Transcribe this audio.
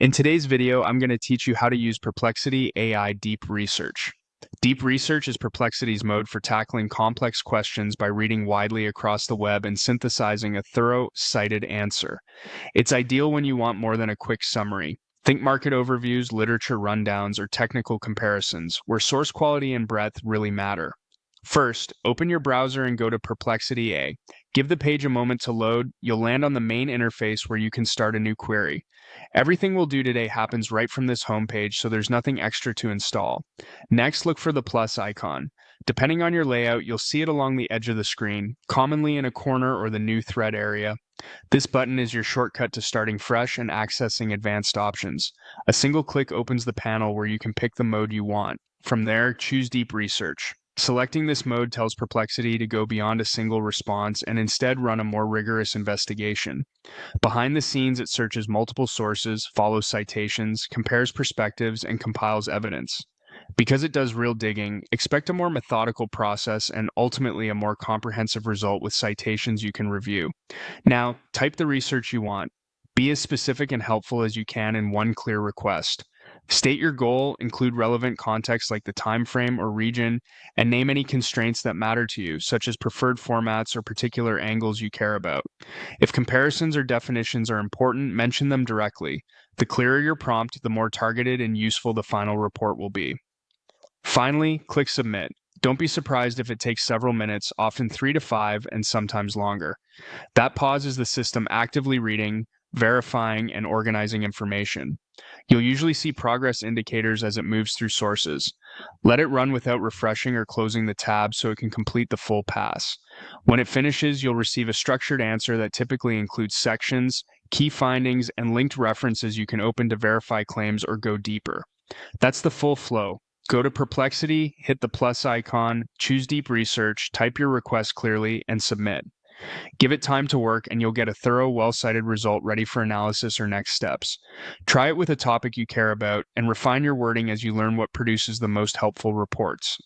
In today's video, I'm going to teach you how to use Perplexity AI Deep Research. Deep Research is Perplexity's mode for tackling complex questions by reading widely across the web and synthesizing a thorough, cited answer. It's ideal when you want more than a quick summary. Think market overviews, literature rundowns, or technical comparisons, where source quality and breadth really matter. First, open your browser and go to Perplexity A. Give the page a moment to load. You'll land on the main interface where you can start a new query. Everything we'll do today happens right from this homepage, so there's nothing extra to install. Next, look for the plus icon. Depending on your layout, you'll see it along the edge of the screen, commonly in a corner or the new thread area. This button is your shortcut to starting fresh and accessing advanced options. A single click opens the panel where you can pick the mode you want. From there, choose Deep Research. Selecting this mode tells Perplexity to go beyond a single response and instead run a more rigorous investigation. Behind the scenes, it searches multiple sources, follows citations, compares perspectives, and compiles evidence. Because it does real digging, expect a more methodical process and ultimately a more comprehensive result with citations you can review. Now, type the research you want. Be as specific and helpful as you can in one clear request. State your goal, include relevant context like the time frame or region, and name any constraints that matter to you, such as preferred formats or particular angles you care about. If comparisons or definitions are important, mention them directly. The clearer your prompt, the more targeted and useful the final report will be. Finally, click Submit. Don't be surprised if it takes several minutes, often 3 to 5, and sometimes longer. That pause is the system actively reading, verifying, and organizing information. You'll usually see progress indicators as it moves through sources. Let it run without refreshing or closing the tab so it can complete the full pass. When it finishes, you'll receive a structured answer that typically includes sections, key findings, and linked references you can open to verify claims or go deeper. That's the full flow. Go to Perplexity, hit the plus icon, choose Deep Research, type your request clearly, and submit. Give it time to work and you'll get a thorough, well-cited result ready for analysis or next steps. Try it with a topic you care about and refine your wording as you learn what produces the most helpful reports.